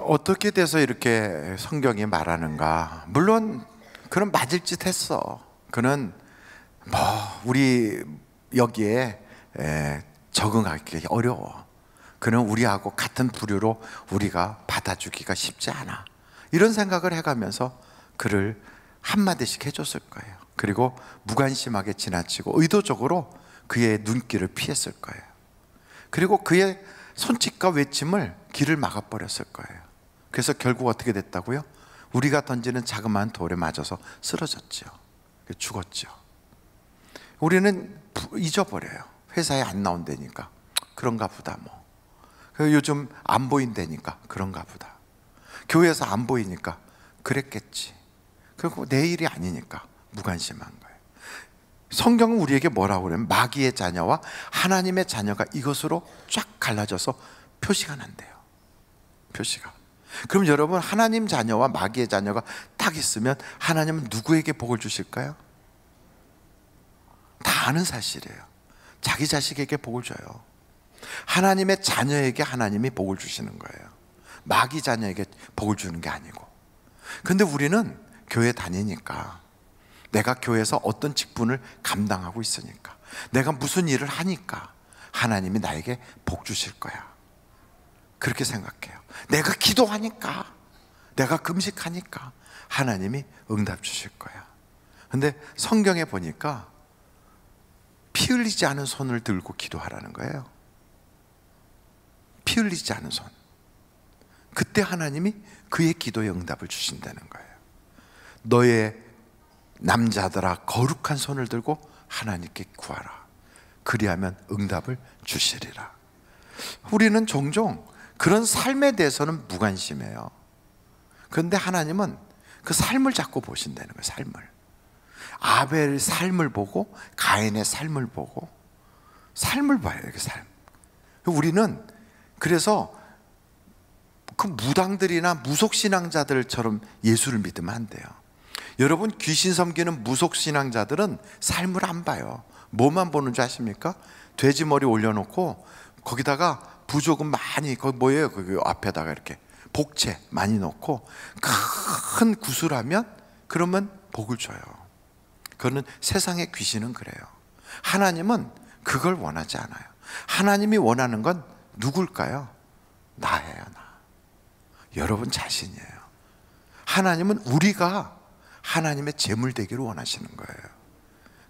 어떻게 돼서 이렇게 성경이 말하는가? 물론 그는 맞을 짓 했어. 그는 우리 여기에 적응하기 어려워. 그는 우리하고 같은 부류로 우리가 받아주기가 쉽지 않아. 이런 생각을 해가면서 그를 한마디씩 해줬을 거예요. 그리고 무관심하게 지나치고 의도적으로 그의 눈길을 피했을 거예요. 그리고 그의 손짓과 외침을 길을 막아버렸을 거예요. 그래서 결국 어떻게 됐다고요? 우리가 던지는 자그마한 돌에 맞아서 쓰러졌죠. 죽었죠. 우리는 잊어버려요. 회사에 안 나온다니까 그런가 보다. 요즘 안 보인다니까 그런가 보다. 교회에서 안 보이니까 그랬겠지. 그리고 내 일이 아니니까 무관심한 거예요. 성경은 우리에게 뭐라고 그러냐면 마귀의 자녀와 하나님의 자녀가 이것으로 쫙 갈라져서 표시가 난대요. 표시가. 그럼 여러분, 하나님 자녀와 마귀의 자녀가 딱 있으면 하나님은 누구에게 복을 주실까요? 다 아는 사실이에요. 자기 자식에게 복을 줘요. 하나님의 자녀에게 하나님이 복을 주시는 거예요. 마귀 자녀에게 복을 주는 게 아니고. 근데 우리는 교회 다니니까, 내가 교회에서 어떤 직분을 감당하고 있으니까, 내가 무슨 일을 하니까 하나님이 나에게 복 주실 거야, 그렇게 생각해요. 내가 기도하니까, 내가 금식하니까 하나님이 응답 주실 거야. 근데 성경에 보니까 피 흘리지 않은 손을 들고 기도하라는 거예요. 피 흘리지 않은 손. 그때 하나님이 그의 기도에 응답을 주신다는 거예요. 너의 남자들아 거룩한 손을 들고 하나님께 구하라. 그리하면 응답을 주시리라. 우리는 종종 그런 삶에 대해서는 무관심해요. 그런데 하나님은 그 삶을 자꾸 보신다는 거예요. 삶을. 아벨의 삶을 보고 가인의 삶을 보고 삶을 봐요. 그 삶. 우리는 그래서 그 무당들이나 무속신앙자들처럼 예수를 믿으면 안 돼요. 여러분, 귀신 섬기는 무속신앙자들은 삶을 안 봐요. 뭐만 보는 줄 아십니까? 돼지 머리 올려놓고 거기다가 부조금 많이, 거기 뭐예요? 거기 앞에다가 이렇게 복채 많이 넣고 큰 구슬하면 그러면 복을 줘요. 그거는 세상의 귀신은 그래요. 하나님은 그걸 원하지 않아요. 하나님이 원하는 건 누굴까요? 나예요, 나. 여러분 자신이에요. 하나님은 우리가 하나님의 제물 되기를 원하시는 거예요.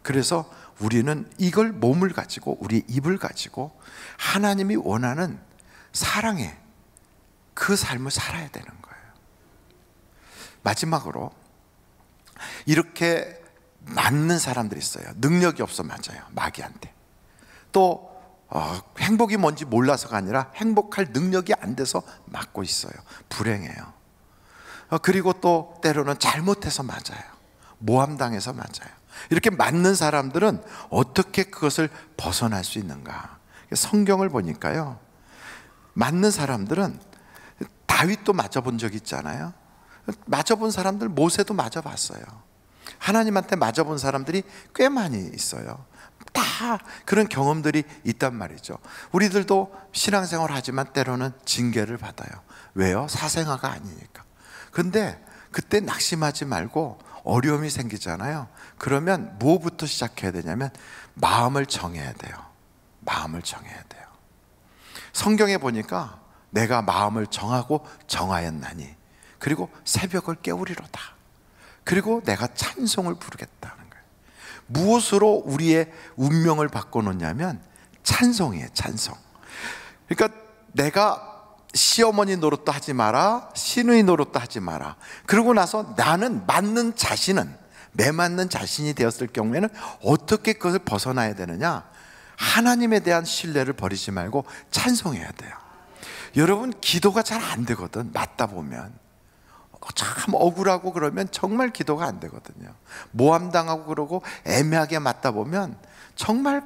그래서 우리는 이걸 몸을 가지고, 우리 입을 가지고 하나님이 원하는 사랑의 그 삶을 살아야 되는 거예요. 마지막으로, 이렇게 맞는 사람들이 있어요. 능력이 없어 맞아요, 마귀한테. 또 행복이 뭔지 몰라서가 아니라 행복할 능력이 안 돼서 맞고 있어요. 불행해요. 그리고 또 때로는 잘못해서 맞아요. 모함당해서 맞아요. 이렇게 맞는 사람들은 어떻게 그것을 벗어날 수 있는가? 성경을 보니까요, 맞는 사람들은, 다윗도 맞아본 적 있잖아요. 맞아본 사람들, 모세도 맞아봤어요. 하나님한테 맞아본 사람들이 꽤 많이 있어요. 다 그런 경험들이 있단 말이죠. 우리들도 신앙생활 하지만 때로는 징계를 받아요. 왜요? 사생아가 아니니까. 근데 그때 낙심하지 말고, 어려움이 생기잖아요. 그러면 뭐부터 시작해야 되냐면 마음을 정해야 돼요. 마음을 정해야 돼요. 성경에 보니까 내가 마음을 정하고 정하였나니 그리고 새벽을 깨우리로다. 그리고 내가 찬송을 부르겠다는 거예요. 무엇으로 우리의 운명을 바꿔놓냐면 찬송이에요. 찬송. 그러니까 내가 시어머니 노릇도 하지 마라, 시누이 노릇도 하지 마라. 그러고 나서 나는 맞는 자신은, 매맞는 자신이 되었을 경우에는 어떻게 그것을 벗어나야 되느냐? 하나님에 대한 신뢰를 버리지 말고 찬송해야 돼요. 여러분, 기도가 잘 안 되거든. 맞다 보면 참 억울하고 그러면 정말 기도가 안 되거든요. 모함당하고 그러고 애매하게 맞다 보면 정말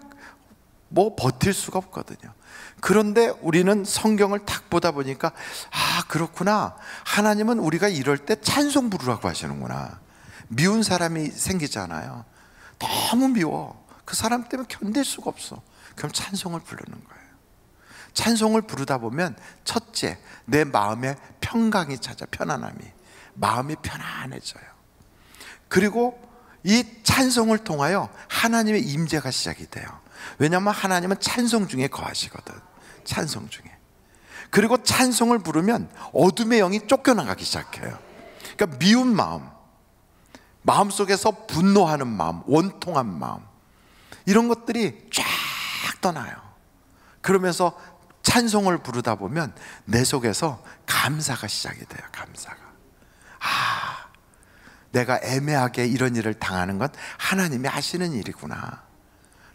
뭐 버틸 수가 없거든요. 그런데 우리는 성경을 딱 보다 보니까 아, 그렇구나, 하나님은 우리가 이럴 때 찬송 부르라고 하시는구나. 미운 사람이 생기잖아요. 너무 미워, 그 사람 때문에 견딜 수가 없어. 그럼 찬송을 부르는 거예요. 찬송을 부르다 보면 첫째, 내 마음에 평강이 찾아, 편안함이, 마음이 편안해져요. 그리고 이 찬송을 통하여 하나님의 임재가 시작이 돼요. 왜냐하면 하나님은 찬송 중에 거하시거든. 찬송 중에. 그리고 찬송을 부르면 어둠의 영이 쫓겨나가기 시작해요. 그러니까 미운 마음, 마음속에서 분노하는 마음, 원통한 마음, 이런 것들이 쫙 떠나요. 그러면서 찬송을 부르다 보면 내 속에서 감사가 시작이 돼요. 감사가. 아, 내가 애매하게 이런 일을 당하는 건 하나님이 하시는 일이구나.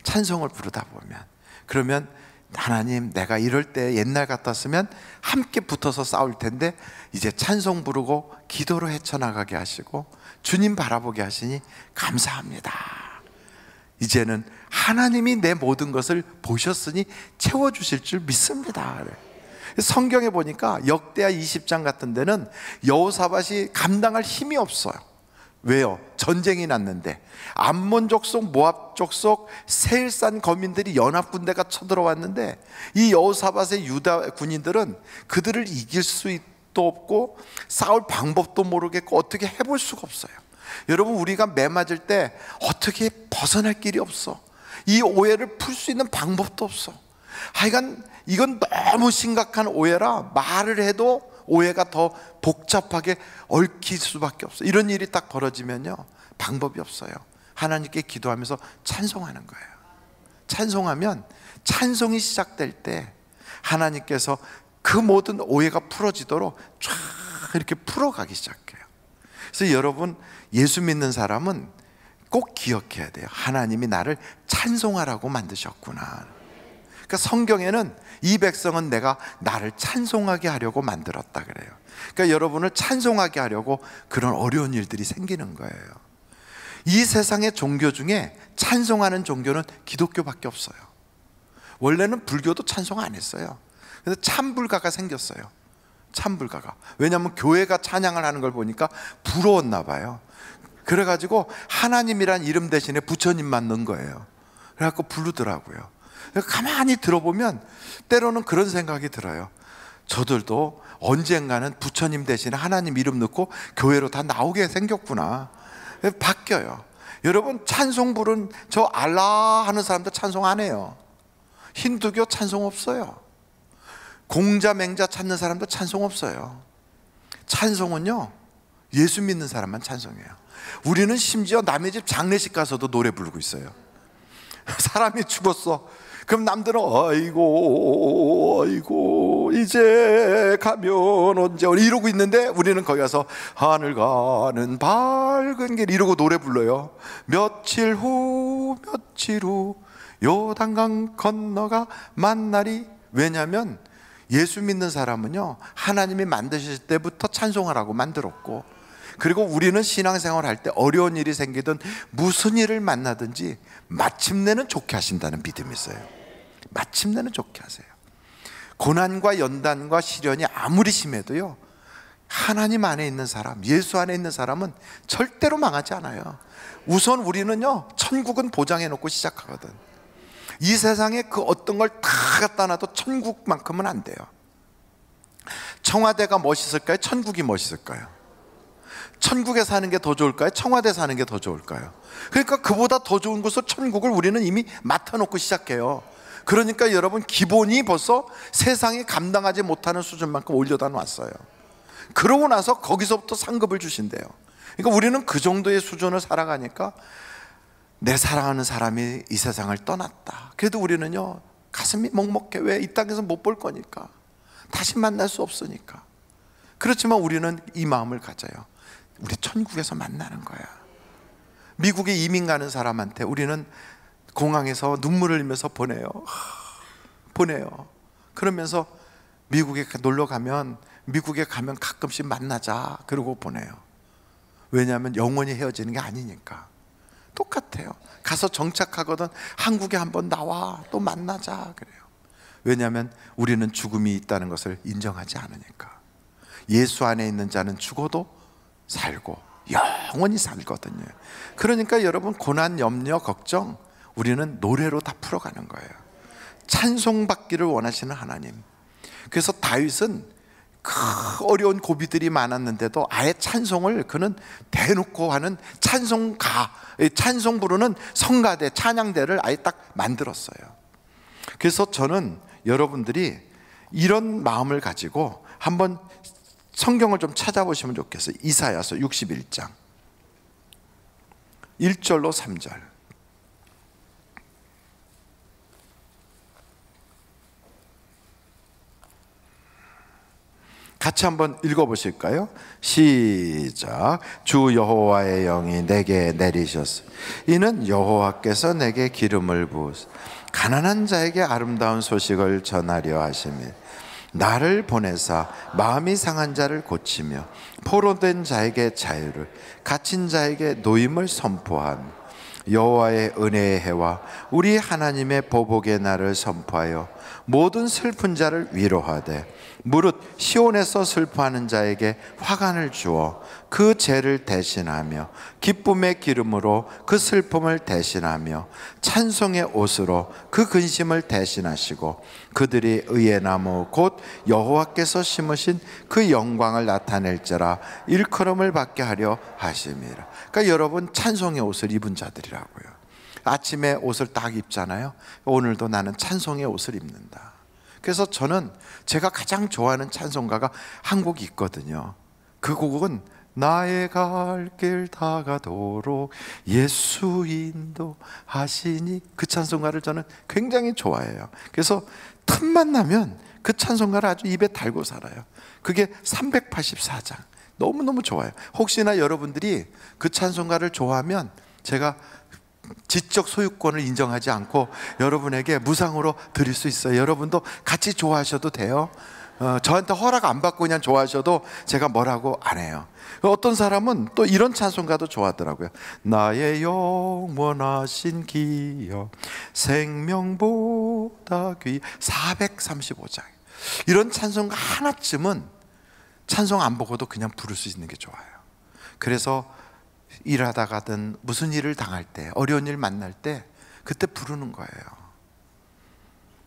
찬송을 부르다 보면. 그러면 하나님, 내가 이럴 때 옛날 같았으면 함께 붙어서 싸울 텐데 이제 찬송 부르고 기도로 헤쳐나가게 하시고 주님 바라보게 하시니 감사합니다. 이제는 하나님이 내 모든 것을 보셨으니 채워주실 줄 믿습니다. 성경에 보니까 역대하 20장 같은 데는 여호사밧이 감당할 힘이 없어요. 왜요? 전쟁이 났는데 암몬 족속, 모압 족속, 세일산 거민들이 연합군대가 쳐들어왔는데 이 여호사밧의 유다 군인들은 그들을 이길 수도 없고 싸울 방법도 모르겠고 어떻게 해볼 수가 없어요. 여러분, 우리가 매 맞을 때 어떻게 벗어날 길이 없어. 이 오해를 풀 수 있는 방법도 없어. 하여간 이건 너무 심각한 오해라 말을 해도 오해가 더 복잡하게 얽힐 수밖에 없어. 이런 일이 딱 벌어지면요, 방법이 없어요. 하나님께 기도하면서 찬송하는 거예요. 찬송하면, 찬송이 시작될 때 하나님께서 그 모든 오해가 풀어지도록 쫙 이렇게 풀어가기 시작해요. 그래서 여러분, 예수 믿는 사람은 꼭 기억해야 돼요. 하나님이 나를 찬송하라고 만드셨구나. 그러니까 성경에는 이 백성은 내가 나를 찬송하게 하려고 만들었다 그래요. 그러니까 여러분을 찬송하게 하려고 그런 어려운 일들이 생기는 거예요. 이 세상의 종교 중에 찬송하는 종교는 기독교밖에 없어요. 원래는 불교도 찬송 안 했어요. 그래서 참불가가 생겼어요. 참불가가. 왜냐하면 교회가 찬양을 하는 걸 보니까 부러웠나 봐요. 그래가지고 하나님이란 이름 대신에 부처님만 넣은 거예요. 그래갖고 부르더라고요. 가만히 들어보면 때로는 그런 생각이 들어요. 저들도 언젠가는 부처님 대신에 하나님 이름 넣고 교회로 다 나오게 생겼구나. 바뀌어요. 여러분, 찬송 부른 저 알라 하는 사람들 찬송 안 해요. 힌두교 찬송 없어요. 공자 맹자 찾는 사람도 찬송 없어요. 찬송은요, 예수 믿는 사람만 찬송해요. 우리는 심지어 남의 집 장례식 가서도 노래 부르고 있어요. 사람이 죽었어. 그럼 남들은 아이고 아이고 이제 가면 언제 이러고 있는데 우리는 거기 가서 하늘 가는 밝은 길 이러고 노래 불러요. 며칠 후 요단강 건너가 만나리. 왜냐하면 예수 믿는 사람은요, 하나님이 만드실 때부터 찬송하라고 만들었고, 그리고 우리는 신앙생활 할 때 어려운 일이 생기든 무슨 일을 만나든지 마침내는 좋게 하신다는 믿음이 있어요. 마침내는 좋게 하세요. 고난과 연단과 시련이 아무리 심해도요, 하나님 안에 있는 사람, 예수 안에 있는 사람은 절대로 망하지 않아요. 우선 우리는요, 천국은 보장해 놓고 시작하거든. 이 세상에 그 어떤 걸 다 갖다 놔도 천국만큼은 안 돼요. 청와대가 멋있을까요? 천국이 멋있을까요? 천국에 사는 게 더 좋을까요? 청와대 사는 게 더 좋을까요? 그러니까 그보다 더 좋은 곳을, 천국을 우리는 이미 맡아놓고 시작해요. 그러니까 여러분, 기본이 벌써 세상이 감당하지 못하는 수준만큼 올려다 놨어요. 그러고 나서 거기서부터 상급을 주신대요. 그러니까 우리는 그 정도의 수준을 살아가니까 내 사랑하는 사람이 이 세상을 떠났다. 그래도 우리는요, 가슴이 먹먹해. 왜? 이 땅에서 못 볼 거니까. 다시 만날 수 없으니까. 그렇지만 우리는 이 마음을 가져요. 우리 천국에서 만나는 거야. 미국에 이민 가는 사람한테 우리는 공항에서 눈물을 흘리면서 보내요. 그러면서 미국에 놀러 가면 가끔씩 만나자 그러고 보내요. 왜냐하면 영원히 헤어지는 게 아니니까. 똑같아요. 가서 정착하거든 한국에 한번 나와 또 만나자 그래요. 왜냐하면 우리는 죽음이 있다는 것을 인정하지 않으니까. 예수 안에 있는 자는 죽어도 살고 영원히 살거든요. 그러니까 여러분, 고난, 염려, 걱정 우리는 노래로 다 풀어가는 거예요. 찬송받기를 원하시는 하나님. 그래서 다윗은 어려운 고비들이 많았는데도 아예 찬송을 그는 대놓고 하는 찬송가, 찬송 부르는 성가대, 찬양대를 아예 딱 만들었어요. 그래서 저는 여러분들이 이런 마음을 가지고 한번 성경을 좀 찾아보시면 좋겠어요. 이사야서 61장 1절로 3절. 같이 한번 읽어보실까요? 시작. 주 여호와의 영이 내게 내리셨으니 이는 여호와께서 내게 기름을 부으사 가난한 자에게 아름다운 소식을 전하려 하심이라. 나를 보내사 마음이 상한 자를 고치며 포로된 자에게 자유를, 갇힌 자에게 노임을 선포하며 여호와의 은혜의 해와 우리 하나님의 보복의 날을 선포하여 모든 슬픈 자를 위로하되 무릇 시온에서 슬퍼하는 자에게 화관을 주어 그 죄를 대신하며 기쁨의 기름으로 그 슬픔을 대신하며 찬송의 옷으로 그 근심을 대신하시고 그들이 의의 나무 곧 여호와께서 심으신 그 영광을 나타낼지라 일컬음을 받게 하려 하심이라. 그러니까 여러분, 찬송의 옷을 입은 자들이라고요. 아침에 옷을 딱 입잖아요. 오늘도 나는 찬송의 옷을 입는다. 그래서 저는 제가 가장 좋아하는 찬송가가 한 곡이 있거든요. 그 곡은 나의 갈 길 다가도록 예수 인도하시니, 그 찬송가를 저는 굉장히 좋아해요. 그래서 틈만 나면 그 찬송가를 아주 입에 달고 살아요. 그게 384장. 너무너무 좋아요. 혹시나 여러분들이 그 찬송가를 좋아하면 제가 지적 소유권을 인정하지 않고 여러분에게 무상으로 드릴 수 있어요. 여러분도 같이 좋아하셔도 돼요. 저한테 허락 안 받고 그냥 좋아하셔도 제가 뭐라고 안 해요. 어떤 사람은 또 이런 찬송가도 좋아하더라고요. 나의 영원하신 기여 생명보다 귀. 435장. 이런 찬송가 하나쯤은 찬송 안 보고도 그냥 부를 수 있는 게 좋아요. 그래서 일하다가든 무슨 일을 당할 때, 어려운 일 만날 때 그때 부르는 거예요.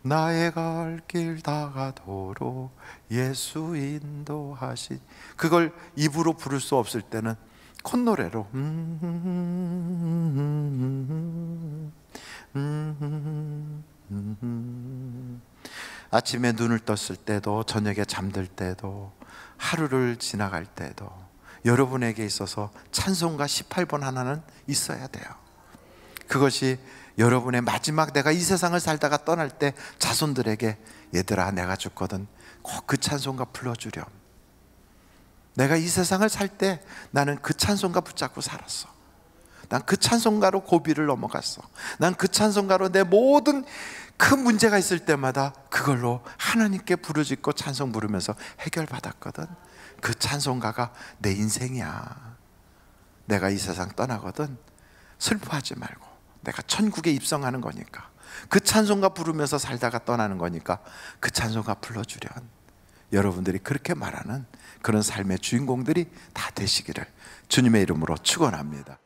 나의 갈 길 다가도록 예수 인도하시. 그걸 입으로 부를 수 없을 때는 콧노래로 아침에 눈을 떴을 때도, 저녁에 잠들 때도, 하루를 지나갈 때도 여러분에게 있어서 찬송가 18번 하나는 있어야 돼요. 그것이 여러분의 마지막, 내가 이 세상을 살다가 떠날 때 자손들에게 얘들아 내가 죽거든 꼭 그 찬송가 불러주렴. 내가 이 세상을 살 때 나는 그 찬송가 붙잡고 살았어. 난 그 찬송가로 고비를 넘어갔어. 난 그 찬송가로 내 모든 큰 문제가 있을 때마다 그걸로 하나님께 부르짖고 찬송 부르면서 해결받았거든. 그 찬송가가 내 인생이야. 내가 이 세상 떠나거든 슬퍼하지 말고 내가 천국에 입성하는 거니까, 그 찬송가 부르면서 살다가 떠나는 거니까 그 찬송가 불러주련. 여러분들이 그렇게 말하는 그런 삶의 주인공들이 다 되시기를 주님의 이름으로 축원합니다.